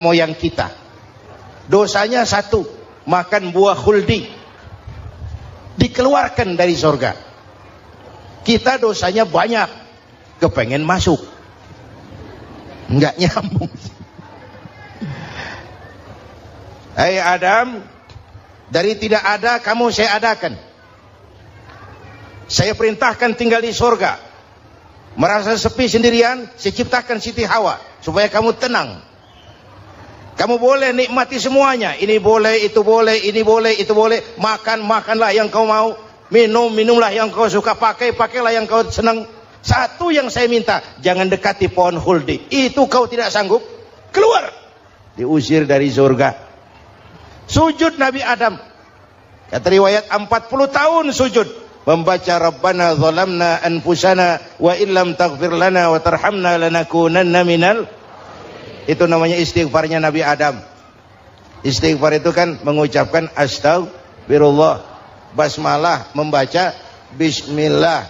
moyang kita. Dosanya satu, makan buah khuldi, dikeluarkan dari surga. Kita dosanya banyak, kepengen masuk, nggak nyambung. Hai Adam, dari tidak ada kamu saya adakan. Saya perintahkan tinggal di surga. Merasa sepi sendirian, saya ciptakan Siti Hawa supaya kamu tenang. Kamu boleh nikmati semuanya. Ini boleh, itu boleh, ini boleh, itu boleh. Makan, makanlah yang kau mau. Minum, minumlah yang kau suka. Pakai, pakailah yang kau senang. Satu yang saya minta, jangan dekati pohon khuldi. Itu kau tidak sanggup, keluar. Diusir dari surga. Sujud Nabi Adam. Kata riwayat 40 tahun sujud. Membaca Rabbana zalamna anfusana wa illam taghfir lana wa tarhamna lanakunanna minal. Itu namanya istighfarnya Nabi Adam. Istighfar itu kan mengucapkan astagfirullah, basmalah, membaca bismillah.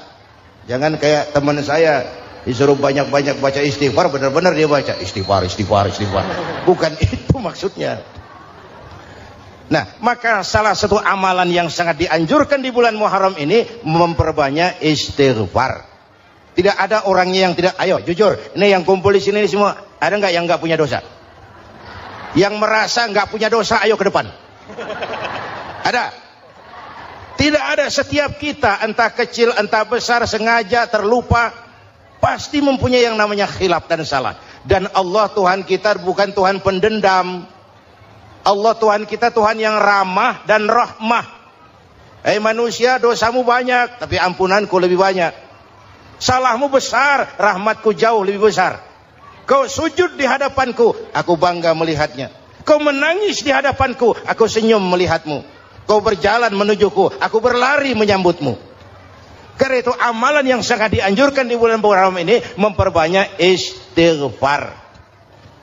Jangan kayak teman saya disuruh banyak-banyak baca istighfar, benar-benar dia baca istighfar, istighfar, istighfar. Bukan itu maksudnya. Nah, maka salah satu amalan yang sangat dianjurkan di bulan Muharram ini memperbanyak istighfar. Tidak ada orangnya yang tidak, ayo jujur, ini yang kumpul di sini semua, ada nggak yang nggak punya dosa? Yang merasa nggak punya dosa, ayo ke depan. Ada? Tidak ada. Setiap kita, entah kecil, entah besar, sengaja, terlupa, pasti mempunyai yang namanya khilaf dan salah. Dan Allah Tuhan kita bukan Tuhan pendendam. Allah Tuhan kita Tuhan yang ramah dan rahmah. Manusia, dosamu banyak, tapi ampunanku lebih banyak. Salahmu besar, rahmatku jauh lebih besar. Kau sujud di hadapanku, aku bangga melihatnya. Kau menangis di hadapanku, aku senyum melihatmu. Kau berjalan menujuku, aku berlari menyambutmu. Karena itu amalan yang sangat dianjurkan di bulan Muharram ini memperbanyak istighfar.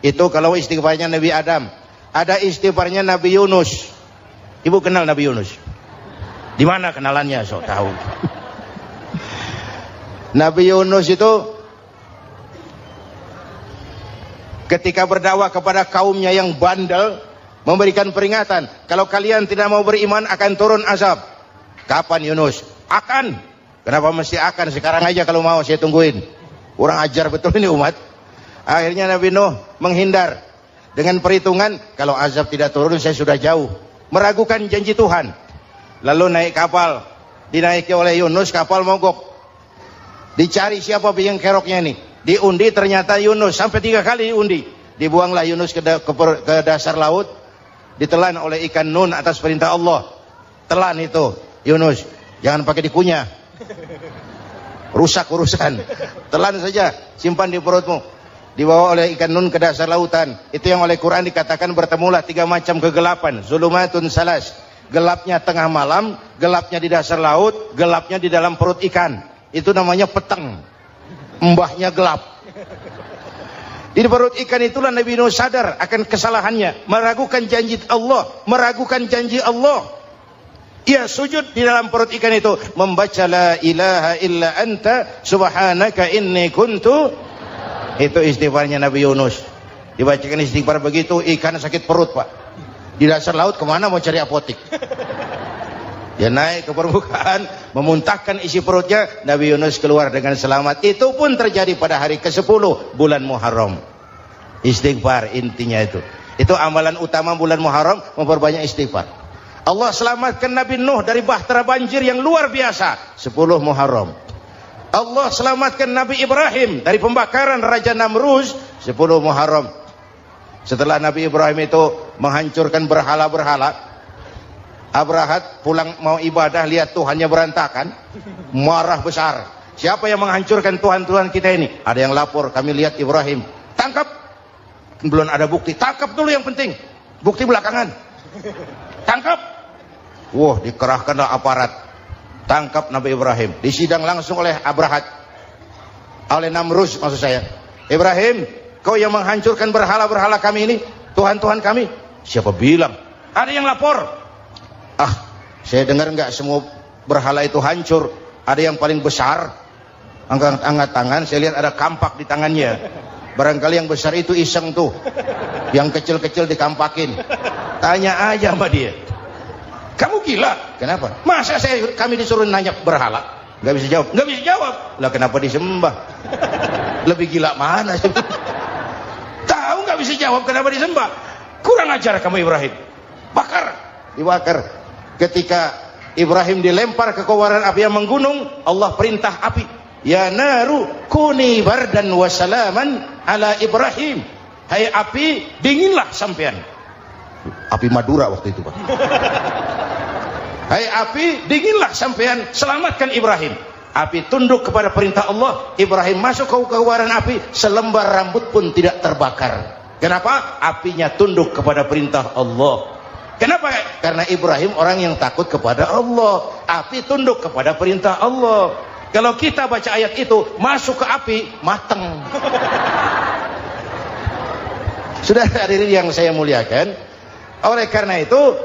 Itu kalau istighfarnya Nabi Adam. Ada istighfarnya Nabi Yunus. Ibu kenal Nabi Yunus? Di mana kenalannya? Sok tahu. Nabi Yunus itu ketika berdakwah kepada kaumnya yang bandel, memberikan peringatan, kalau kalian tidak mau beriman akan turun azab. Kapan Yunus? Akan. Kenapa mesti akan? Sekarang aja kalau mau, saya tungguin. Kurang ajar betul ini umat. Akhirnya Nabi Nuh menghindar dengan perhitungan, kalau azab tidak turun saya sudah jauh. Meragukan janji Tuhan. Lalu naik kapal, dinaiki oleh Yunus, kapal mogok. Dicari siapa biang keroknya ini. Diundi ternyata Yunus. Sampai 3 kali diundi. Dibuanglah Yunus ke dasar laut. Ditelan oleh ikan nun atas perintah Allah. Telan itu Yunus. Jangan pakai dikunyah. Rusak urusan. Telan saja. Simpan di perutmu. Dibawa oleh ikan nun ke dasar lautan. Itu yang oleh Quran dikatakan bertemulah 3 macam kegelapan. Zulumatun salas. Gelapnya tengah malam. Gelapnya di dasar laut. Gelapnya di dalam perut ikan. Itu namanya petang. Mbahnya gelap. Di perut ikan itulah Nabi Nuh sadar akan kesalahannya, meragukan janji Allah, meragukan janji Allah. Ia sujud di dalam perut ikan itu, membaca la ilaha illa anta subhanaka inni kuntu. Itu istighfarnya Nabi Yunus. Dibacakan istighfar begitu, ikan sakit perut pak. Di dasar laut kemana mau cari apotik? Dia naik ke permukaan, memuntahkan isi perutnya, Nabi Yunus keluar dengan selamat. Itu pun terjadi pada hari ke-10 bulan Muharram. Istighfar intinya itu. Itu amalan utama bulan Muharram, memperbanyak istighfar. Allah selamatkan Nabi Nuh dari bahtera banjir yang luar biasa, 10 Muharram. Allah selamatkan Nabi Ibrahim dari pembakaran Raja Namrus, 10 Muharram. Setelah Nabi Ibrahim itu menghancurkan berhala-berhala, Abrahat pulang mau ibadah, lihat Tuhannya berantakan, marah besar. Siapa yang menghancurkan Tuhan-Tuhan kita ini? Ada yang lapor, kami lihat Ibrahim. Tangkap. Belum ada bukti, tangkap dulu yang penting. Bukti belakangan. Tangkap. Wah, dikerahkanlah aparat. Tangkap Nabi Ibrahim. Disidang langsung oleh Abrahat. Oleh Namrus maksud saya. Ibrahim, kau yang menghancurkan berhala-berhala kami ini, Tuhan-Tuhan kami. Siapa bilang? Ada yang lapor. Saya dengar nggak semua berhala itu hancur. Ada yang paling besar, angkat tangan, saya lihat ada kampak di tangannya. Barangkali yang besar itu iseng tuh, yang kecil-kecil dikampakin. Tanya aja sama dia, kamu gila? Kenapa? Masa kami disuruh nanya berhala? Nggak bisa jawab. Nggak bisa jawab. Lah kenapa disembah? Lebih gila mana? Tahu nggak bisa jawab kenapa disembah? Kurang ajar kamu Ibrahim. Bakar, dibakar. Ketika Ibrahim dilempar ke kobaran api yang menggunung, Allah perintah api, ya naru kuni bardan wa salaman ala Ibrahim. Hai api, dinginlah sampean. Api Madura waktu itu, Pak. Hai api, dinginlah sampean, selamatkan Ibrahim. Api tunduk kepada perintah Allah. Ibrahim masuk ke kobaran api, selembar rambut pun tidak terbakar. Kenapa? Apinya tunduk kepada perintah Allah. Kenapa? Karena Ibrahim orang yang takut kepada Allah. Api tunduk kepada perintah Allah. Kalau kita baca ayat itu, masuk ke api, mateng. Sudah hadirin yang saya muliakan, oleh karena itu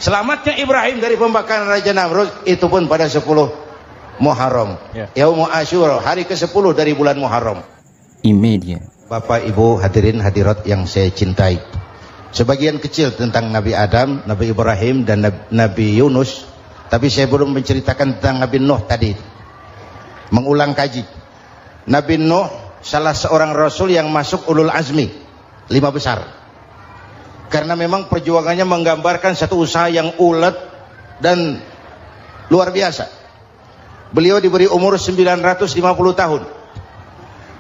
selamatnya Ibrahim dari pembakaran Raja Namrud itu pun pada 10 Muharram, Yaumul Asyura, hari ke-10 dari bulan Muharram. Imedia. Bapak Ibu hadirin hadirat yang saya cintai, sebagian kecil tentang Nabi Adam, Nabi Ibrahim dan Nabi Yunus, tapi saya belum menceritakan tentang Nabi Nuh tadi. Mengulang kaji. Nabi Nuh salah seorang rasul yang masuk ulul azmi, 5 besar. Karena memang perjuangannya menggambarkan satu usaha yang ulet dan luar biasa. Beliau diberi umur 950 tahun.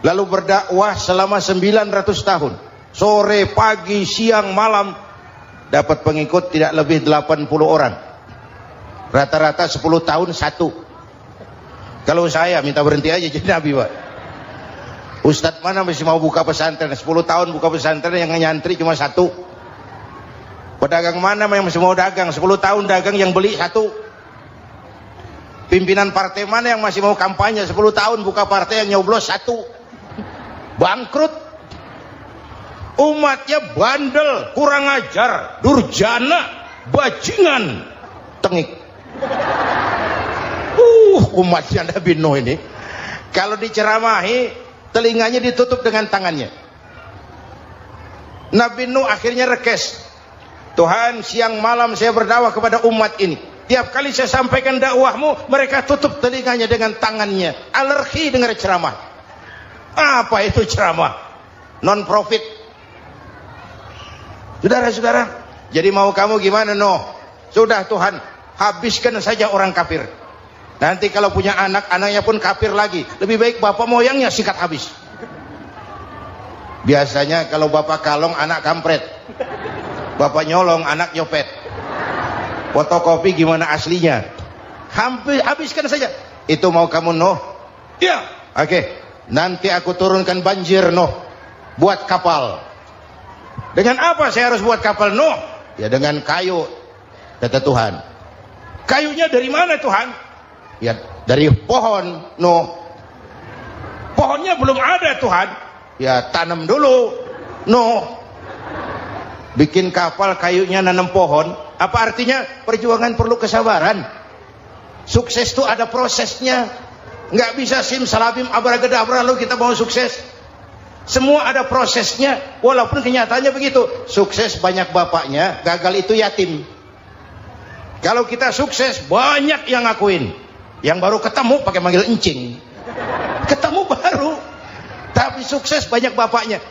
Lalu berdakwah selama 900 tahun. Sore, pagi, siang, malam. Dapat pengikut tidak lebih 80 orang. Rata-rata 10 tahun satu. Kalau saya minta berhenti aja jadi nabi, Pak. Ustadz mana masih mau buka pesantren? 10 tahun buka pesantren, yang nyantri cuma satu. Pedagang mana yang masih mau dagang? 10 tahun dagang, yang beli satu. Pimpinan partai mana yang masih mau kampanye? 10 tahun buka partai, yang nyoblos satu. Bangkrut. Umatnya bandel, kurang ajar, durjana, bajingan, tengik. Umatnya Nabi Nuh ini kalau diceramahi, telinganya ditutup dengan tangannya. Nabi Nuh akhirnya rekes, Tuhan, siang malam saya berdakwah kepada umat ini. Tiap kali saya sampaikan dakwahmu, mereka tutup telinganya dengan tangannya. Alergi dengar ceramah. Apa itu ceramah? Non profit. Saudara-saudara, jadi mau kamu gimana, Nuh? Sudah Tuhan, habiskan saja orang kafir. Nanti kalau punya anak, anaknya pun kafir lagi. Lebih baik bapak moyangnya sikat habis. Biasanya kalau bapak kalong, anak kampret. Bapak nyolong, anak nyopet. Fotokopi gimana aslinya? Habiskan saja. Itu mau kamu, Nuh? Ya. Oke. Nanti aku turunkan banjir, Nuh. Buat kapal. Dengan apa saya harus buat kapal, Nuh? Ya dengan kayu, kata Tuhan. Kayunya dari mana, Tuhan? Ya dari pohon, Nuh. Pohonnya belum ada, Tuhan. Ya tanam dulu, Nuh. Bikin kapal, kayunya nanam pohon. Apa artinya? Perjuangan perlu kesabaran. Sukses itu ada prosesnya. Nggak bisa simsalabim abracadabra lalu kita mau sukses. Semua ada prosesnya. Walaupun kenyataannya begitu. Sukses banyak bapaknya, gagal itu yatim. Kalau kita sukses, banyak yang ngakuin. Yang baru ketemu pakai manggil encing. Ketemu baru, tapi sukses banyak bapaknya.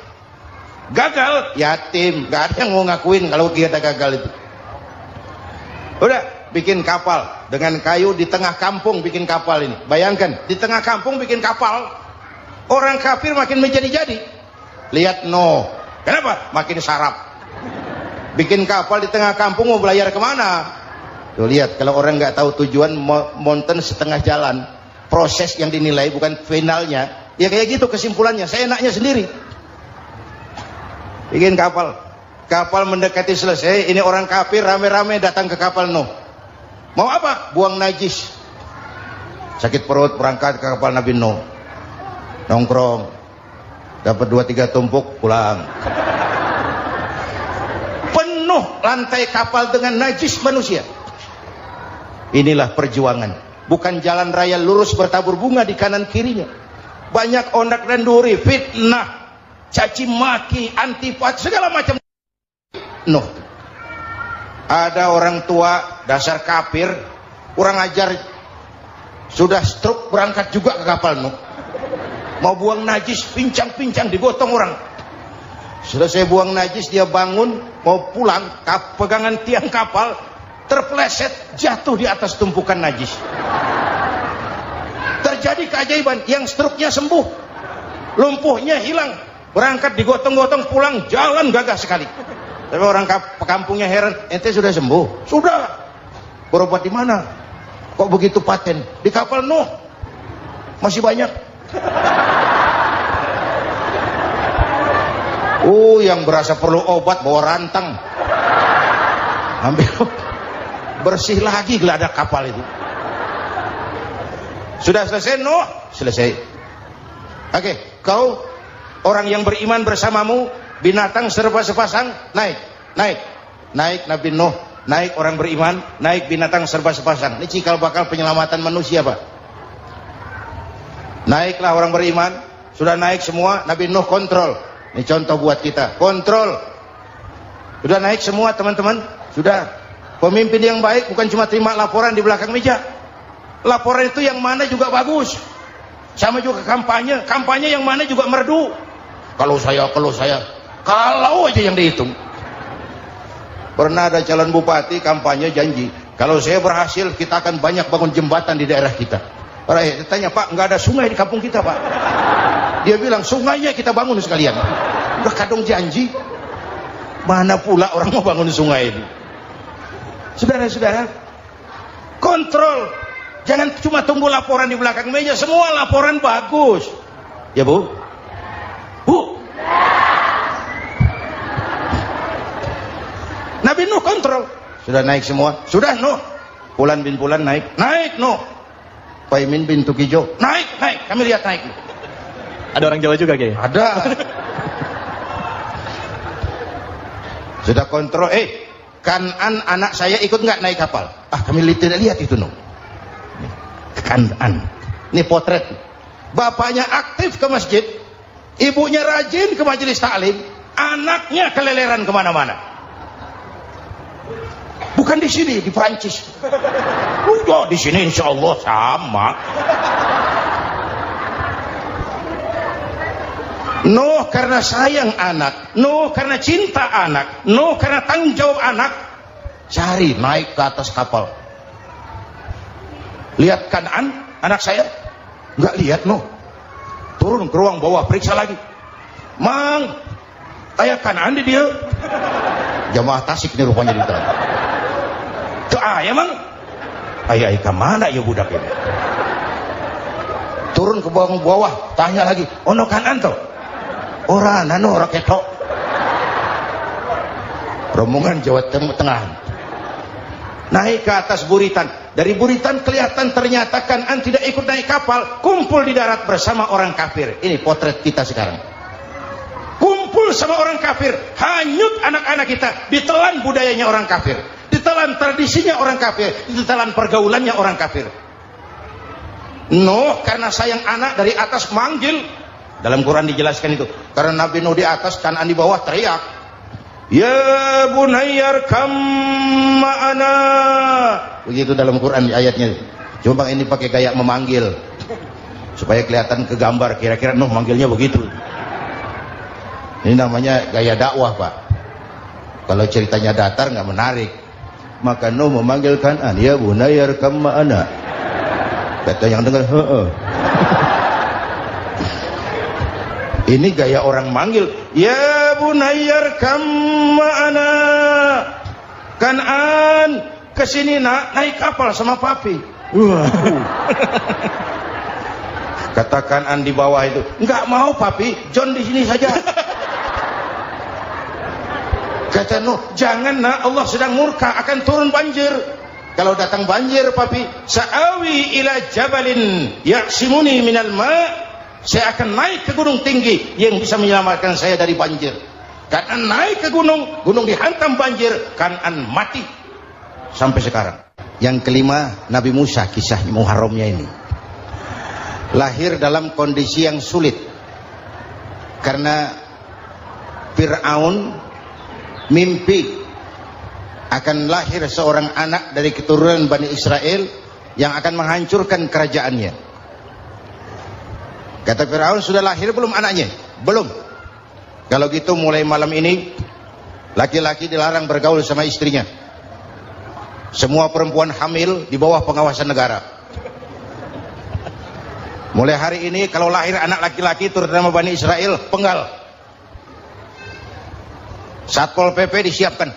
Gagal yatim, gak ada yang mau ngakuin kalau kita gagal itu. Udah bikin kapal dengan kayu di tengah kampung, bikin kapal ini. Bayangkan di tengah kampung bikin kapal, orang kafir makin menjadi-jadi. Lihat Nuh, kenapa? Makin sarap. Bikin kapal di tengah kampung, mau belayar kemana? Tuh lihat, kalau orang nggak tahu tujuan, mountain setengah jalan. Proses yang dinilai bukan finalnya. Ya kayak gitu kesimpulannya. Saya enaknya sendiri. Bikin kapal. Kapal mendekati selesai. Ini orang kafir rame-rame datang ke kapal Nuh. Mau apa? Buang najis. Sakit perut, berangkat ke kapal Nabi Nuh. Nongkrong. Dapat 2-3 tumpuk, pulang. Penuh lantai kapal dengan najis manusia. Inilah perjuangan. Bukan jalan raya lurus bertabur bunga di kanan kirinya. Banyak ondak dan duri, fitnah. caci maki, antipat, segala macam. Nuh. Ada orang tua dasar kafir, kurang ajar, sudah stroke berangkat juga ke kapal Nuh. Mau buang najis, pincang-pincang digotong orang. Selesai buang najis, dia bangun mau pulang, pegangan tiang kapal terpeleset, jatuh di atas tumpukan najis. Terjadi keajaiban, yang stroke-nya sembuh, lumpuhnya hilang, berangkat digotong-gotong pulang, jalan gagah sekali. Tapi orang kampungnya heran, ente sudah sembuh? Sudah. Berobat di mana? Kok begitu paten? Di kapal Nuh. Masih banyak. Yang berasa perlu obat bawa rantang, ambil, bersih lagi geladak kapal itu. Sudah selesai Nuh? Selesai. Oke, kau orang yang beriman bersamamu, binatang serba sepasang, naik Nabi Nuh, naik orang beriman, naik binatang serba sepasang. Ini cikal bakal penyelamatan manusia, Pak. Naiklah orang beriman, sudah naik semua, Nabi Nuh kontrol. Ini contoh buat kita, kontrol. Sudah naik semua teman-teman, sudah. Pemimpin yang baik bukan cuma terima laporan di belakang meja. Laporan itu yang mana juga bagus. Sama juga kampanye, kampanye yang mana juga merdu. Kalau aja yang dihitung. Pernah ada calon bupati kampanye janji, kalau saya berhasil kita akan banyak bangun jembatan di daerah kita. Orang tanya, Pak, nggak ada sungai di kampung kita, Pak. Dia bilang, sungainya kita bangun sekalian. Udah kadung janji, mana pula orang mau bangun sungai ini. Saudara-saudara, kontrol. Jangan cuma tunggu laporan di belakang meja, semua laporan bagus. Ya Bu? Bu? Nabi Nuh kontrol. Sudah naik semua? Sudah Nuh. Pulan bin Pulan naik. Naik Nuh. Paimin bin Tukijo. Naik. Kami lihat naik. Ada orang Jawa juga, Kiai? Ada. Sudah kontrol. Kan'an anak saya ikut nggak naik kapal? Kami tidak lihat itu Nuh. Kan'an. Ini potret. Bapaknya aktif ke masjid, ibunya rajin ke majelis taklim, anaknya keleleran kemana-mana. Bukan di sini, di Prancis. Udah di sini insya Allah sama. Nuh karena sayang anak, Nuh karena cinta anak, Nuh karena tanggung jawab anak, cari naik ke atas kapal. Lihat Kan'an, anak saya? Nggak lihat Nuh. Turun ke ruang bawah, periksa lagi. Mang, ayah Kan'an di dia. Jamaah Tasik nih rupanya di dalam. Tuh ayah Mang. Ayah ke mana ya budak ini? Turun ke bawah, tanya lagi. Ono Kan'an tuh? Orang nano orang ketok. Rombongan Jawa Tengah. Naik ke atas buritan. Dari buritan kelihatan ternyata Kan'an tidak ikut naik kapal, kumpul di darat bersama orang kafir. Ini potret kita sekarang. Kumpul sama orang kafir, hanyut anak-anak kita, ditelan budayanya orang kafir, ditelan tradisinya orang kafir, ditelan pergaulannya orang kafir. Nuh karena sayang anak dari atas manggil. Dalam Quran dijelaskan itu. Karena Nabi Nuh di atas, Kan'an di bawah teriak, ya bunayyarkam ma'ana. Begitu dalam Quran ayatnya. Coba ini pakai gaya memanggil supaya kelihatan ke gambar, kira-kira Nuh manggilnya begitu. Ini namanya gaya dakwah, Pak. Kalau ceritanya datar nggak menarik, maka Nuh memanggil Kan'an, ya bunayyarkam ma'ana. Kata yang dengar, ini gaya orang manggil, ya bunayyarkam ma'ana. Kan'an, kesini nak, naik kapal sama papi. Kata Kan'an di bawah itu, nggak mau papi, John di sini saja. Kata Nuh, jangan nak, Allah sedang murka, akan turun banjir. Kalau datang banjir papi, sa'awi ila jabalin ya'simuni minal ma'. Saya akan naik ke gunung tinggi yang bisa menyelamatkan saya dari banjir. Kan'an naik ke gunung, gunung dihantam banjir, Kan'an mati sampai sekarang. Yang kelima, Nabi Musa, kisah Muharramnya ini. Lahir dalam kondisi yang sulit. Karena Fir'aun mimpi akan lahir seorang anak dari keturunan Bani Israel yang akan menghancurkan kerajaannya. Kata Fir'aun, sudah lahir belum anaknya? Belum. Kalau gitu mulai malam ini laki-laki dilarang bergaul sama istrinya. Semua perempuan hamil di bawah pengawasan negara. Mulai hari ini kalau lahir anak laki-laki terutama Bani Israel, penggal. Satpol PP disiapkan.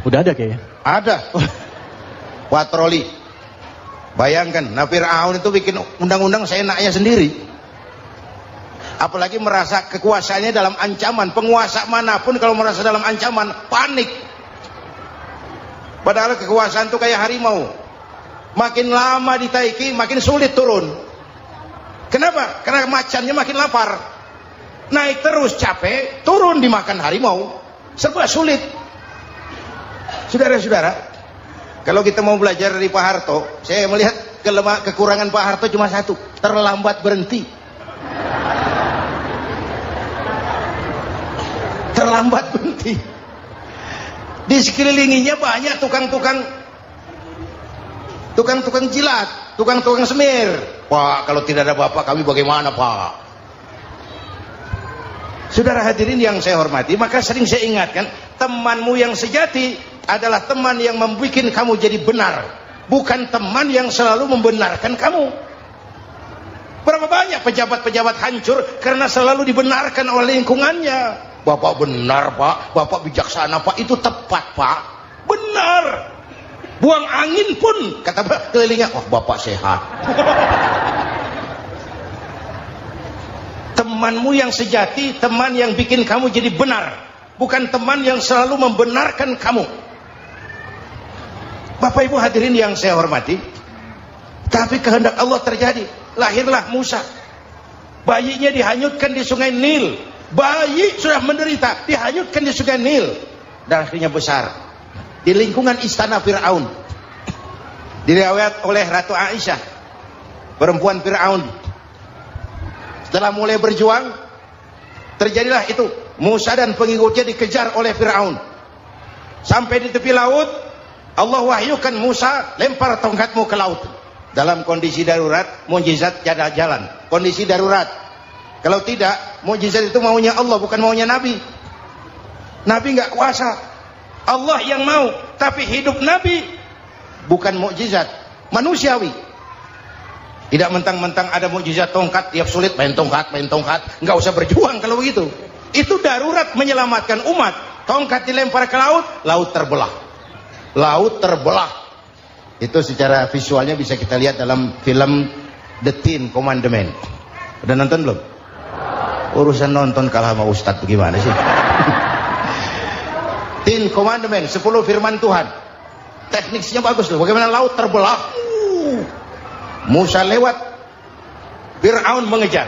Udah ada kayaknya. Ada. Patroli. Bayangkan, nah Fir'aun itu bikin undang-undang seenaknya sendiri. Apalagi merasa kekuasaannya dalam ancaman. Penguasa manapun kalau merasa dalam ancaman, panik. Padahal kekuasaan itu kayak harimau. Makin lama ditaiki, makin sulit turun. Kenapa? Karena macannya makin lapar. Naik terus capek, turun dimakan harimau. Serba sulit. Saudara-saudara, kalau kita mau belajar dari Pak Harto, saya melihat kekurangan Pak Harto cuma satu, terlambat berhenti. Terlambat berhenti. Di sekelilinginya banyak tukang-tukang jilat, tukang-tukang semir. Pak, kalau tidak ada bapak kami bagaimana, Pak? Saudara hadirin yang saya hormati, maka sering saya ingatkan, temanmu yang sejati adalah teman yang membuat kamu jadi benar, bukan teman yang selalu membenarkan kamu. Berapa banyak pejabat-pejabat hancur karena selalu dibenarkan oleh lingkungannya. Bapak benar, Pak. Bapak bijaksana, Pak. Itu tepat, Pak. Benar. Buang angin pun kata kelilingnya, oh Bapak sehat. Temanmu yang sejati, teman yang bikin kamu jadi benar, bukan teman yang selalu membenarkan kamu. Bapak Ibu hadirin yang saya hormati, tapi kehendak Allah terjadi. Lahirlah Musa. Bayinya dihanyutkan di sungai Nil. Bayi sudah menderita, dihanyutkan di sungai Nil. Dan akhirnya besar di lingkungan istana Fir'aun. Diriwayat oleh Ratu Aisyah, perempuan Fir'aun. Setelah mulai berjuang, terjadilah itu. Musa dan pengikutnya dikejar oleh Fir'aun. Sampai di tepi laut, Allah wahyukan Musa, lempar tongkatmu ke laut. Dalam kondisi darurat, mukjizat tiada jalan. Kondisi darurat. Kalau tidak, mukjizat itu maunya Allah, bukan maunya Nabi. Nabi nggak kuasa. Allah yang mau, tapi hidup Nabi bukan mukjizat, manusiawi. Tidak mentang-mentang ada mukjizat tongkat, tiap sulit main tongkat, nggak usah berjuang kalau begitu. Itu darurat menyelamatkan umat. Tongkat dilempar ke laut, laut terbelah. Laut terbelah. Itu secara visualnya bisa kita lihat dalam film The Ten Commandments. Udah nonton belum? Urusan nonton kalah sama Ustadz bagaimana sih? Ten Commandments, 10 firman Tuhan. Tekniknya bagus loh. Bagaimana laut terbelah? Musa lewat, Fir'aun mengejar.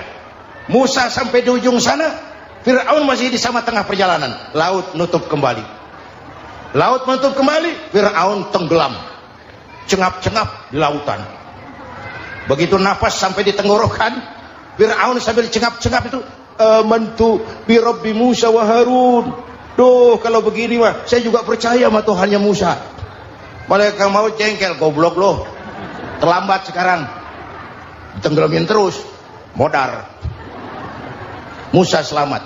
Musa sampai di ujung sana, Fir'aun masih di sama tengah perjalanan. Laut nutup kembali. Laut menutup kembali, Fir'aun tenggelam. Cengap-cengap di lautan. Begitu nafas sampai di tenggorokan, Fir'aun sambil cengap-cengap itu, amantu bi Rabbi Musa wa Harun. Duh, kalau begini mah saya juga percaya sama Tuhannya Musa. Mereka mau jengkel, goblok loh. Terlambat sekarang. Tenggelamin terus. Modar. Musa selamat.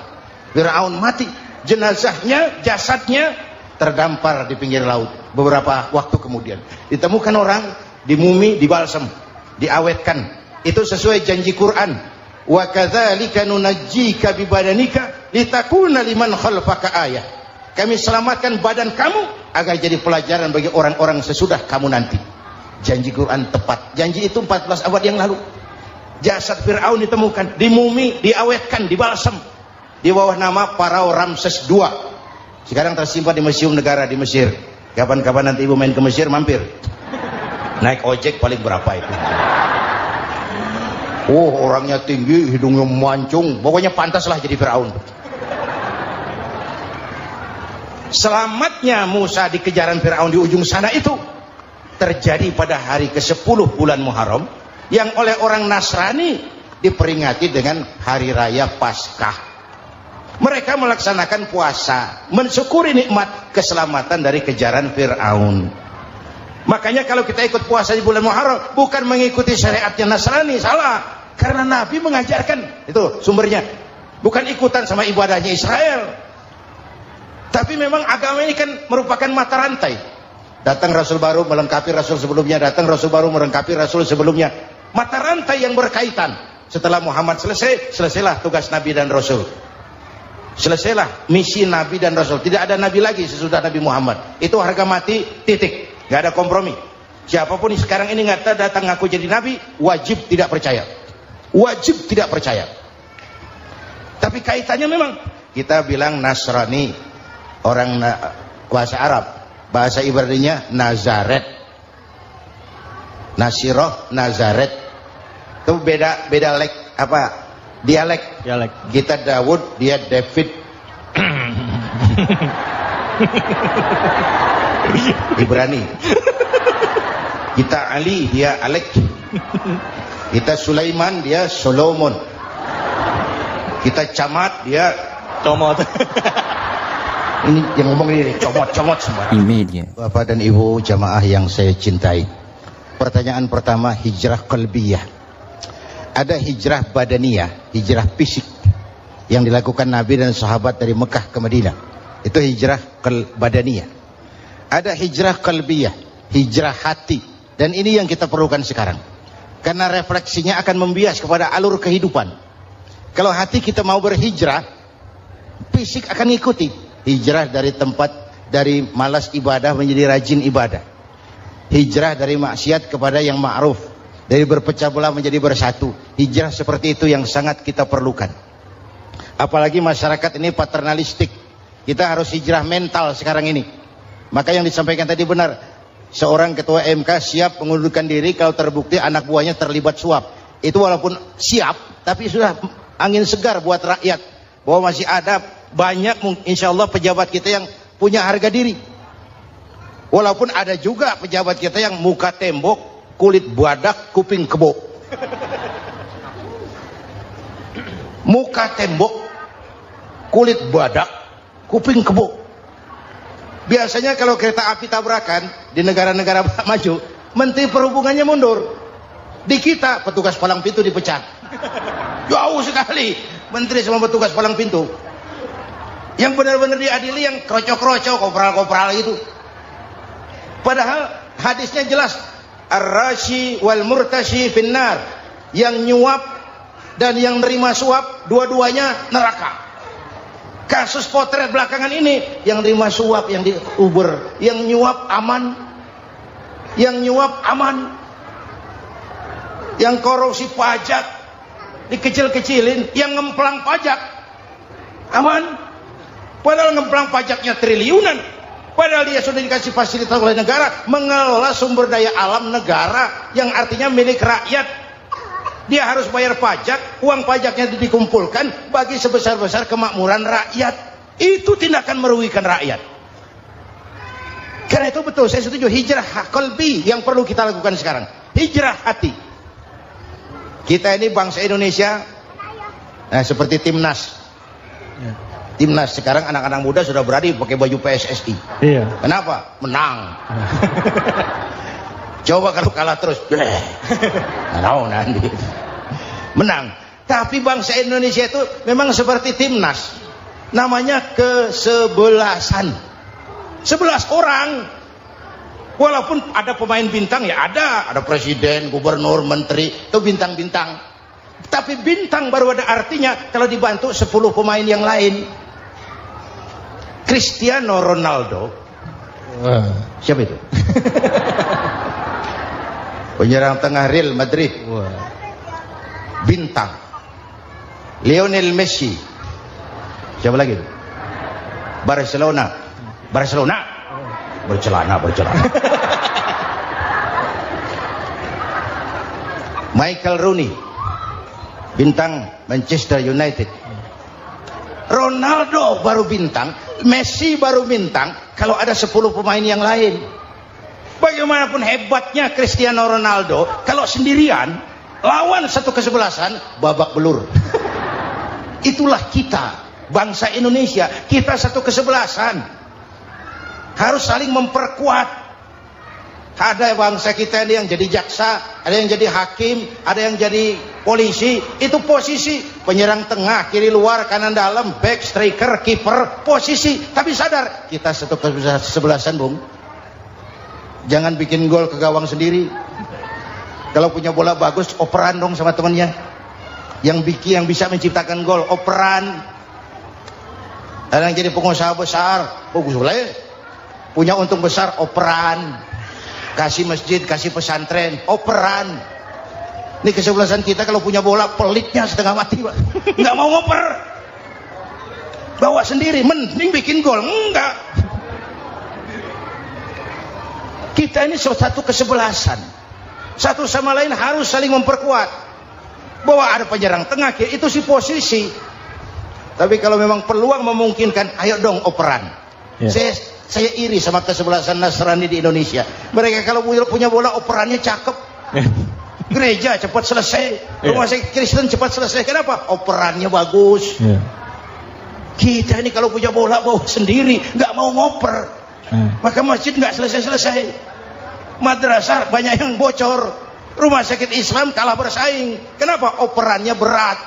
Fir'aun mati. Jenazahnya, jasadnya terdampar di pinggir laut. Beberapa waktu kemudian ditemukan orang, dimumi, dibalsem, diawetkan. Itu sesuai janji Quran. Wa kadzalika nunajjika bi badanika litakuna liman khalfaka ayah. Kami selamatkan badan kamu agar jadi pelajaran bagi orang-orang sesudah kamu nanti. Janji Quran tepat. Janji itu 14 abad yang lalu. Jasad Fir'aun ditemukan, dimumi, diawetkan, dibalsem di bawah nama Pharao Ramses II. Sekarang tersimpan di Museum Negara di Mesir. Kapan-kapan nanti ibu main ke Mesir, mampir. Naik ojek paling berapa itu? Oh, orangnya tinggi, hidungnya mancung, pokoknya pantaslah jadi Fir'aun. Selamatnya Musa di kejaran Fir'aun di ujung sana itu terjadi pada hari ke-10 bulan Muharram, yang oleh orang Nasrani diperingati dengan hari raya Paskah. Mereka melaksanakan puasa, mensyukuri nikmat keselamatan dari kejaran Fir'aun. Makanya kalau kita ikut puasa di bulan Muharram, bukan mengikuti syariatnya Nasrani, salah. Karena Nabi mengajarkan, itu sumbernya. Bukan ikutan sama ibadahnya Israel. Tapi memang agama ini kan merupakan mata rantai. Datang Rasul baru melengkapi Rasul sebelumnya, datang Rasul baru melengkapi Rasul sebelumnya. Mata rantai yang berkaitan. Setelah Muhammad selesai, selesailah tugas Nabi dan Rasul. Selesailah misi Nabi dan Rasul. Tidak ada Nabi lagi sesudah Nabi Muhammad. Itu harga mati, titik. Gak ada kompromi. Siapapun sekarang ini nggak datang ngaku jadi Nabi, wajib tidak percaya. Wajib tidak percaya. Tapi kaitannya memang, kita bilang Nasrani, orang bahasa Arab, bahasa Ibraninya Nazaret, Nasiroh, Nazaret. Itu beda dialek. Kita Daud, dia David. Ibrani. Kita Ali, dia Alek. Kita Sulaiman, dia Solomon. Kita Camat, dia Comot. ini yang ngomong ini comot semua. Bapak dan Ibu jamaah yang saya cintai, pertanyaan pertama, hijrah qalbiyah. Ada hijrah badaniyah, hijrah fisik yang dilakukan Nabi dan sahabat dari Mekah ke Madinah. Itu hijrah badaniyah. Ada hijrah qalbiyah, hijrah hati. Dan ini yang kita perlukan sekarang. Karena refleksinya akan membias kepada alur kehidupan. Kalau hati kita mau berhijrah, fisik akan ikuti. Hijrah dari dari malas ibadah menjadi rajin ibadah. Hijrah dari maksiat kepada yang ma'ruf. Dari berpecah belah menjadi bersatu. Hijrah seperti itu yang sangat kita perlukan. Apalagi masyarakat ini paternalistik. Kita harus hijrah mental sekarang ini. Maka yang disampaikan tadi benar. Seorang ketua MK siap mengundurkan diri kalau terbukti anak buahnya terlibat suap. Itu walaupun siap, tapi sudah angin segar buat rakyat. Bahwa masih ada banyak insya Allah pejabat kita yang punya harga diri. Walaupun ada juga pejabat kita yang muka tembok, kulit badak, kuping kebo. Muka tembok, kulit badak, kuping kebo. Biasanya kalau kereta api tabrakan di negara-negara maju, Menteri Perhubungannya mundur. Di kita petugas palang pintu dipecat. Jauh sekali menteri sama petugas palang pintu. Yang benar-benar diadili yang krocok-krocok, kopral-kopral itu. Padahal hadisnya jelas, ar-rashi wal murtashi finnar. Yang nyuap dan yang nerima suap, dua-duanya neraka. Kasus potret belakangan ini, yang nerima suap, yang diuber, yang nyuap aman, yang nyuap aman, yang korupsi pajak dikecil-kecilin, yang ngemplang pajak aman. Padahal ngemplang pajaknya triliunan. Padahal dia sudah dikasih fasilitas oleh negara mengelola sumber daya alam negara yang artinya milik rakyat. Dia harus bayar pajak, uang pajaknya dikumpulkan bagi sebesar-besar kemakmuran rakyat. Itu tindakan merugikan rakyat. Karena itu betul, saya setuju, hijrah qalbi yang perlu kita lakukan sekarang. Hijrah hati. Kita ini bangsa Indonesia, nah seperti timnas. Timnas sekarang anak-anak muda sudah berani pakai baju PSSI. Iya. Kenapa? Menang. Coba kalau kalah terus, nanti menang. Tapi bangsa Indonesia itu memang seperti timnas, namanya kesebelasan, 11 orang. Walaupun ada pemain bintang ya ada presiden, gubernur, menteri, itu bintang-bintang. Tapi bintang baru ada artinya kalau dibantu 10 pemain yang lain. Cristiano Ronaldo, siapa itu? Penyerang tengah Real Madrid, bintang. Lionel Messi, siapa lagi? Barcelona, bercelana. Michael Rooney, bintang Manchester United. Ronaldo baru bintang, Messi baru bintang kalau ada 10 pemain yang lain. Bagaimanapun hebatnya Cristiano Ronaldo, kalau sendirian lawan satu kesebelasan babak belur. Itulah kita bangsa Indonesia, kita satu kesebelasan, harus saling memperkuat. Ada bangsa kita ini yang jadi jaksa, ada yang jadi hakim, ada yang jadi polisi. Itu posisi penyerang tengah, kiri luar, kanan dalam, back, striker, kiper, posisi. Tapi sadar, kita satu kesebelasan, Bung. Jangan bikin gol ke gawang sendiri. Kalau punya bola bagus, operan dong sama temannya. Yang bisa menciptakan gol, operan. Ada yang jadi pengusaha besar, bagus boleh. Punya untung besar, operan. Kasih masjid, kasih pesantren, operan. Ini kesebelasan kita kalau punya bola, pelitnya setengah mati, Pak. Nggak mau ngoper. Bawa sendiri, mending bikin gol. Enggak. Kita ini satu kesebelasan. Satu sama lain harus saling memperkuat. Bahwa ada penyerang tengah, itu sih posisi. Tapi kalau memang peluang memungkinkan, ayo dong operan. Yeah. Saya iri sama kesebelasan Nasrani di Indonesia. Mereka kalau punya bola, operannya cakep. Gereja cepat selesai, rumah sakit Kristen cepat selesai. Kenapa? Operannya bagus. Kita ini kalau punya bola bawa sendiri, nggak mau ngoper. Maka masjid nggak selesai-selesai. Madrasah banyak yang bocor. Rumah sakit Islam kalah bersaing. Kenapa? Operannya berat.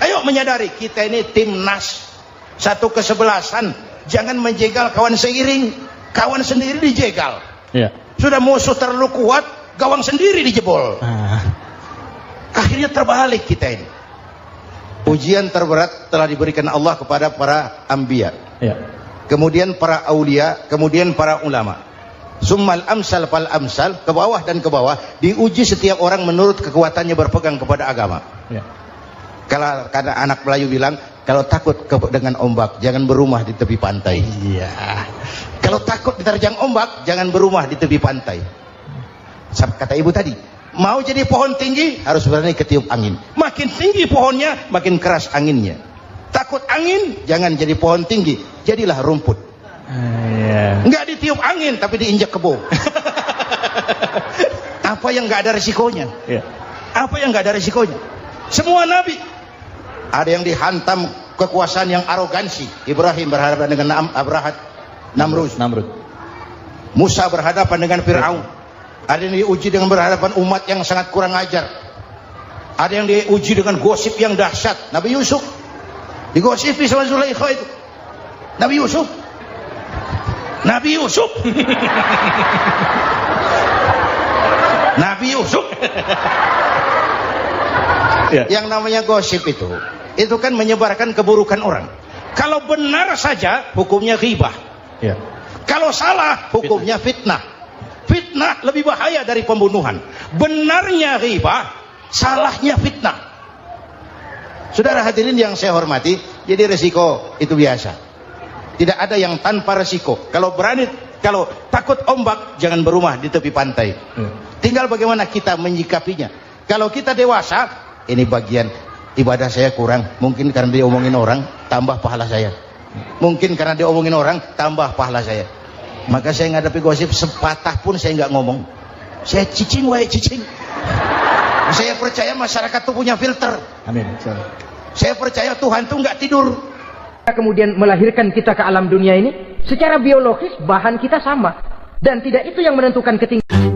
Ayo menyadari, kita ini timnas, satu kesebelasan. Jangan menjegal kawan seiring, kawan sendiri dijegal. Ya. Sudah musuh terlalu kuat, gawang sendiri dijebol. Akhirnya terbalik kita ini. Ujian terberat telah diberikan Allah kepada para anbiya. Ya. Kemudian para aulia, kemudian para ulama. Summal amsal fal amsal, ke bawah dan ke bawah, diuji setiap orang menurut kekuatannya berpegang kepada agama. Ya. Kalau karena anak Melayu bilang, kalau takut dengan ombak, jangan berumah di tepi pantai. Iya. Kalau takut diterjang ombak, jangan berumah di tepi pantai. Kata ibu tadi, mau jadi pohon tinggi, harus berani ketiup angin. Makin tinggi pohonnya, makin keras anginnya. Takut angin, jangan jadi pohon tinggi, jadilah rumput. Enggak ditiup angin, tapi diinjak kebo. Apa yang enggak ada resikonya? Apa yang enggak ada resikonya? Semua nabi. Ada yang dihantam kekuasaan yang arogansi. Ibrahim berhadapan dengan Namrud. Musa berhadapan dengan Fir'aun. Ada yang diuji dengan berhadapan umat yang sangat kurang ajar. Ada yang diuji dengan gosip yang dahsyat. Nabi Yusuf digosipi sama Zulaikha itu. Nabi Yusuf Nabi Yusuf yang namanya gosip itu kan menyebarkan keburukan orang. Kalau benar saja hukumnya ghibah. Kalau salah hukumnya fitnah. Fitnah lebih bahaya dari pembunuhan. Benarnya ghibah, salahnya fitnah. Saudara hadirin yang saya hormati, jadi resiko itu biasa. Tidak ada yang tanpa resiko. Kalau takut ombak, jangan berumah di tepi pantai. Tinggal bagaimana kita menyikapinya. Kalau kita dewasa, ini bagian ibadah saya kurang, mungkin karena dia omongin orang, tambah pahala saya. Mungkin karena dia omongin orang, tambah pahala saya. Maka saya ngadapi gosip sepatah pun saya nggak ngomong. Saya cicing. Saya percaya masyarakat itu punya filter. Amin. Saya percaya Tuhan itu nggak tidur. Kemudian melahirkan kita ke alam dunia ini, secara biologis bahan kita sama, dan tidak itu yang menentukan ketinggian.